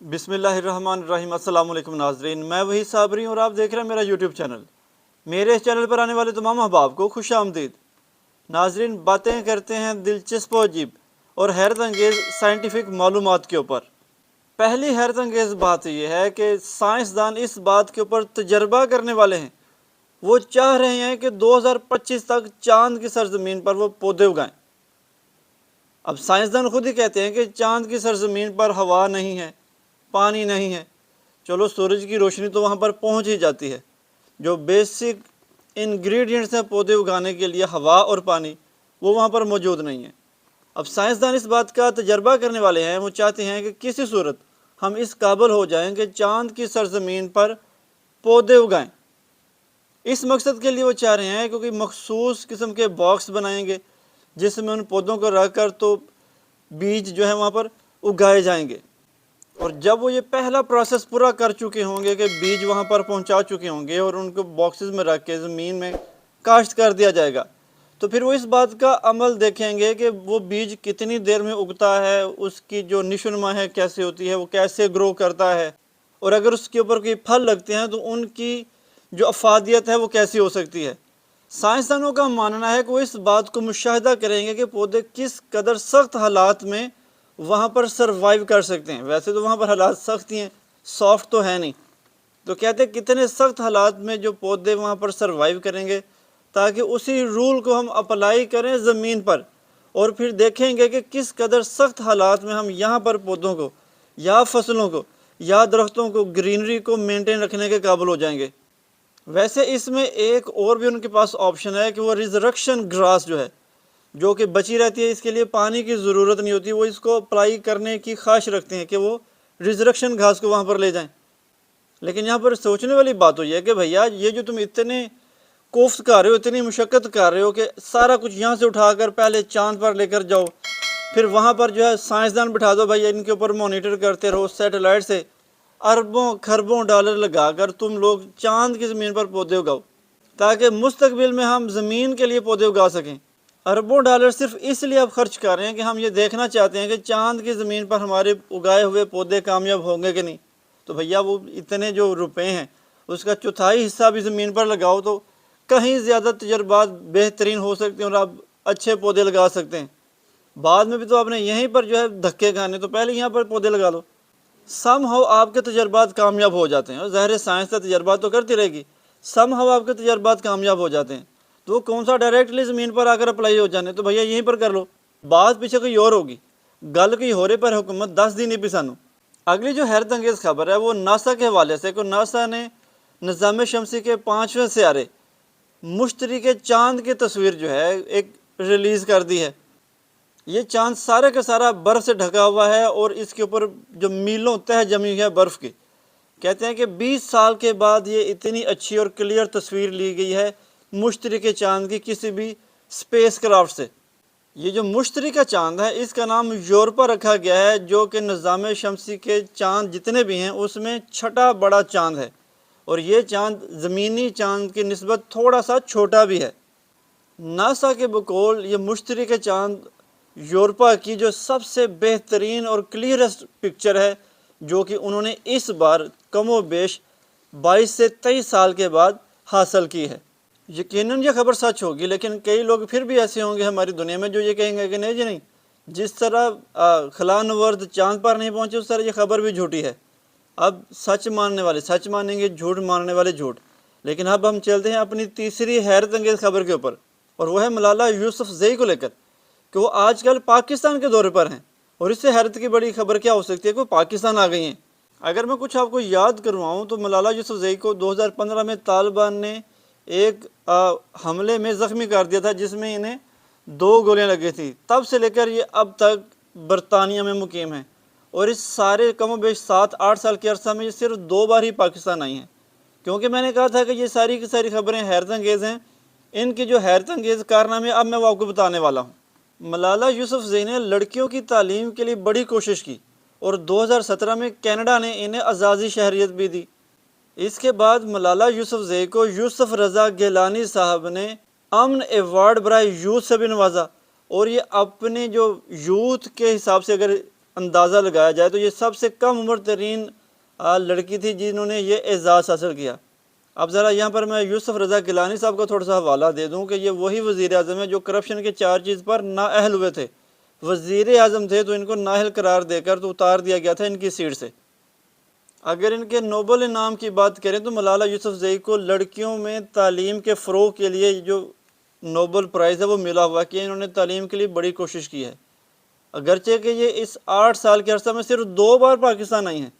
بسم اللہ الرحمن الرحیم۔ السلام علیکم ناظرین، میں وہی صابری ہوں اور آپ دیکھ رہے ہیں میرا یوٹیوب چینل۔ میرے اس چینل پر آنے والے تمام احباب کو خوش آمدید۔ ناظرین، باتیں کرتے ہیں دلچسپ و عجیب اور حیرت انگیز سائنٹیفک معلومات کے اوپر۔ پہلی حیرت انگیز بات یہ ہے کہ سائنسدان اس بات کے اوپر تجربہ کرنے والے ہیں، وہ چاہ رہے ہیں کہ 2025 تک چاند کی سرزمین پر وہ پودے اگائیں۔ اب سائنسدان خود ہی کہتے ہیں کہ چاند کی سرزمین پر ہوا نہیں ہے، پانی نہیں ہے۔ چلو سورج کی روشنی تو وہاں پر پہنچ ہی جاتی ہے، جو بیسک انگریڈینٹس ہیں پودے اگانے کے لیے، ہوا اور پانی، وہ وہاں پر موجود نہیں ہے۔ اب سائنسدان اس بات کا تجربہ کرنے والے ہیں، وہ چاہتے ہیں کہ کسی صورت ہم اس قابل ہو جائیں کہ چاند کی سرزمین پر پودے اگائیں۔ اس مقصد کے لیے وہ چاہ رہے ہیں کیونکہ مخصوص قسم کے باکس بنائیں گے جس میں ان پودوں کو رکھ کر تو بیج جو ہے وہاں پر اگائے جائیں گے، اور جب وہ یہ پہلا پروسیس پورا کر چکے ہوں گے کہ بیج وہاں پر پہنچا چکے ہوں گے اور ان کو باکسز میں رکھ کے زمین میں کاشت کر دیا جائے گا، تو پھر وہ اس بات کا عمل دیکھیں گے کہ وہ بیج کتنی دیر میں اگتا ہے، اس کی جو نشو نما ہے کیسے ہوتی ہے، وہ کیسے گرو کرتا ہے، اور اگر اس کے اوپر کوئی پھل لگتے ہیں تو ان کی جو افادیت ہے وہ کیسی ہو سکتی ہے۔ سائنسدانوں کا ماننا ہے کہ وہ اس بات کو مشاہدہ کریں گے کہ پودے کس قدر سخت حالات میں وہاں پر سروائیو کر سکتے ہیں۔ ویسے تو وہاں پر حالات سخت ہی ہیں، سافٹ تو ہے نہیں، تو کہتے ہیں کتنے سخت حالات میں جو پودے وہاں پر سروائیو کریں گے، تاکہ اسی رول کو ہم اپلائی کریں زمین پر، اور پھر دیکھیں گے کہ کس قدر سخت حالات میں ہم یہاں پر پودوں کو یا فصلوں کو یا درختوں کو، گرینری کو مینٹین رکھنے کے قابل ہو جائیں گے۔ ویسے اس میں ایک اور بھی ان کے پاس آپشن ہے کہ وہ ریزرکشن گراس جو ہے، جو کہ بچی رہتی ہے، اس کے لیے پانی کی ضرورت نہیں ہوتی، وہ اس کو اپلائی کرنے کی خواہش رکھتے ہیں کہ وہ ریزرکشن گھاس کو وہاں پر لے جائیں۔ لیکن یہاں پر سوچنے والی بات تو یہ ہے کہ بھیا یہ جو تم اتنے کوفت کر رہے ہو، اتنی مشقت کر رہے ہو کہ سارا کچھ یہاں سے اٹھا کر پہلے چاند پر لے کر جاؤ، پھر وہاں پر جو ہے سائنسدان بٹھا دو، بھائی ان کے اوپر مانیٹر کرتے رہو سیٹلائٹ سے، اربوں خربوں ڈالر لگا کر تم لوگ چاند کی زمین پر پودے اگاؤ تاکہ مستقبل میں ہم زمین کے لیے پودے اگا سکیں۔ اربوں ڈالر صرف اس لیے اب خرچ کر رہے ہیں کہ ہم یہ دیکھنا چاہتے ہیں کہ چاند کی زمین پر ہمارے اگائے ہوئے پودے کامیاب ہوں گے کہ نہیں۔ تو بھیا وہ اتنے جو روپے ہیں اس کا چوتھائی حصہ بھی زمین پر لگاؤ تو کہیں زیادہ تجربات بہترین ہو سکتے ہیں اور آپ اچھے پودے لگا سکتے ہیں۔ بعد میں بھی تو آپ نے یہیں پر جو ہے دھکے کھانے، تو پہلے یہاں پر پودے لگا لو۔ سم ہاؤ آپ کے تجربات کامیاب ہو جاتے ہیں، اور ظاہر سائنس کا تجربات تو کرتی رہے گی، سم ہاؤ آپ کے تجربات کامیاب ہو جاتے ہیں، تو وہ کون سا ڈائریکٹلی زمین پر آ کر اپلائی ہو جانے، تو بھیا یہیں پر کر لو۔ بات پیچھے کوئی اور ہوگی، گل کوئی ہورے پر حکومت 10 دن نہیں پسانو۔ اگلی جو حیرت انگیز خبر ہے وہ ناسا کے حوالے سے، کہ ناسا نے نظام شمسی کے 5ویں سیارے مشتری کے چاند کی تصویر جو ہے ایک ریلیز کر دی ہے۔ یہ چاند سارے کا سارا برف سے ڈھکا ہوا ہے، اور اس کے اوپر جو میلوں تہ جمی ہوئی ہے برف کی۔ کہتے ہیں کہ 20 سال کے بعد یہ اتنی اچھی اور کلیئر تصویر لی گئی ہے مشتری کے چاند کی کسی بھی اسپیس کرافٹ سے۔ یہ جو مشتری کا چاند ہے اس کا نام یورپا رکھا گیا ہے، جو کہ نظام شمسی کے چاند جتنے بھی ہیں اس میں چھٹا بڑا چاند ہے، اور یہ چاند زمینی چاند کی نسبت تھوڑا سا چھوٹا بھی ہے۔ ناسا کے بقول یہ مشتری کے چاند یورپا کی جو سب سے بہترین اور کلیئرسٹ پکچر ہے، جو کہ انہوں نے اس بار کم و بیش 22 سے 23 سال کے بعد حاصل کی ہے۔ یقیناً یہ خبر سچ ہوگی، لیکن کئی لوگ پھر بھی ایسے ہوں گے ہماری دنیا میں جو یہ کہیں گے کہ نہیں جی نہیں، جس طرح خلا نورد چاند پر نہیں پہنچے اس طرح یہ خبر بھی جھوٹی ہے۔ اب سچ ماننے والے سچ مانیں گے، جھوٹ ماننے والے جھوٹ۔ لیکن اب ہم چلتے ہیں اپنی تیسری حیرت انگیز خبر کے اوپر، اور وہ ہے ملالہ یوسفزئی کو لے کر، کہ وہ آج کل پاکستان کے دورے پر ہیں، اور اس سے حیرت کی بڑی خبر کیا ہو سکتی ہے کہ وہ پاکستان آ گئی ہیں۔ اگر میں کچھ آپ کو یاد کرواؤں تو ملالہ یوسفزئی کو 2015 میں طالبان نے ایک حملے میں زخمی کر دیا تھا، جس میں انہیں 2 گولیاں لگی تھیں۔ تب سے لے کر یہ اب تک برطانیہ میں مقیم ہیں، اور اس سارے کم و بیش 7-8 سال کے عرصہ میں یہ صرف 2 بار ہی پاکستان آئی ہیں۔ کیونکہ میں نے کہا تھا کہ یہ ساری کی ساری خبریں حیرت انگیز ہیں، ان کی جو حیرت انگیز کارنامے اب میں وہ آپ کو بتانے والا ہوں۔ ملالہ یوسفزئی نے لڑکیوں کی تعلیم کے لیے بڑی کوشش کی، اور 2017 میں کینیڈا نے انہیں اعزازی شہریت بھی دی۔ اس کے بعد ملالہ یوسفزئی کو یوسف رضا گیلانی صاحب نے امن ایوارڈ برائے یوتھ سے بھی نوازا، اور یہ اپنے جو یوتھ کے حساب سے اگر اندازہ لگایا جائے تو یہ سب سے کم عمر ترین لڑکی تھی جنہوں نے یہ اعزاز حاصل کیا۔ اب ذرا یہاں پر میں یوسف رضا گیلانی صاحب کا تھوڑا سا حوالہ دے دوں کہ یہ وہی وزیر اعظم ہے جو کرپشن کے چارجز پر نااہل ہوئے تھے۔ وزیر اعظم تھے تو ان کو نااہل قرار دے کر تو اتار دیا گیا تھا ان کی سیٹ سے۔ اگر ان کے نوبل انعام کی بات کریں تو ملالہ یوسفزئی کو لڑکیوں میں تعلیم کے فروغ کے لیے جو نوبل پرائز ہے وہ ملا ہوا کہ انہوں نے تعلیم کے لیے بڑی کوشش کی ہے، اگرچہ کہ یہ اس 8 سال کے عرصہ میں صرف 2 بار پاکستان آئی ہیں،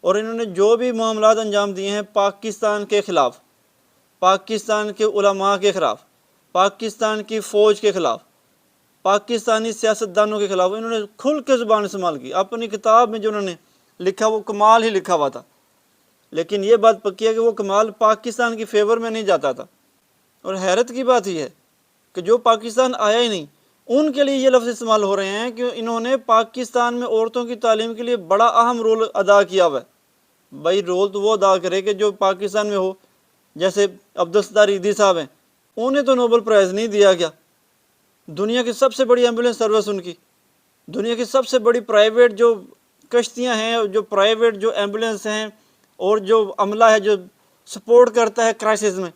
اور انہوں نے جو بھی معاملات انجام دیے ہیں پاکستان کے خلاف، پاکستان کے علماء کے خلاف، پاکستان کی فوج کے خلاف، پاکستانی سیاستدانوں کے خلاف، انہوں نے کھل کے زبان استعمال کی۔ اپنی کتاب میں جو انہوں نے لکھا وہ کمال ہی لکھا ہوا تھا، لیکن یہ بات پکی ہے کہ وہ کمال پاکستان کی فیور میں نہیں جاتا تھا۔ اور حیرت کی بات یہ ہے کہ جو پاکستان آیا ہی نہیں ان کے لیے یہ لفظ استعمال ہو رہے ہیں کہ انہوں نے پاکستان میں عورتوں کی تعلیم کے لیے بڑا اہم رول ادا کیا ہوا ہے۔ بھائی رول تو وہ ادا کرے کہ جو پاکستان میں ہو، جیسے عبدالستار ایدھی صاحب ہیں، انہیں تو نوبل پرائز نہیں دیا گیا۔ دنیا کی سب سے بڑی ایمبولینس سروس ان کی، دنیا کی سب سے بڑی پرائیویٹ جو کشتیاں ہیں، جو پرائیویٹ جو ایمبولینس ہیں اور جو عملہ ہے جو سپورٹ کرتا ہے کرائسس میں،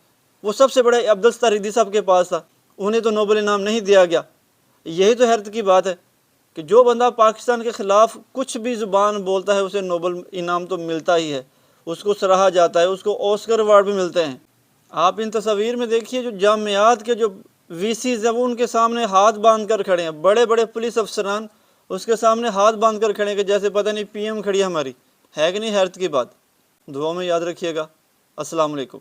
وہ سب سے بڑے عبدالستار ایدھی صاحب کے پاس تھا، انہیں تو نوبل انعام نہیں دیا گیا۔ یہی تو حیرت کی بات ہے کہ جو بندہ پاکستان کے خلاف کچھ بھی زبان بولتا ہے اسے نوبل انعام تو ملتا ہی ہے، اس کو سراہا جاتا ہے، اس کو آسکر ایوارڈ بھی ملتے ہیں۔ آپ ان تصاویر میں دیکھیے جو جامعات کے جو وی سیز ہیں وہ ان کے سامنے ہاتھ باندھ کر کھڑے ہیں، بڑے بڑے پولیس افسران اس کے سامنے ہاتھ باندھ کر کھڑے ہیں کہ جیسے پتہ نہیں پی ایم کھڑی ہے ہماری، ہے کہ نہیں حیرت کی بات۔ دعاؤں میں یاد رکھیے گا۔ السلام علیکم۔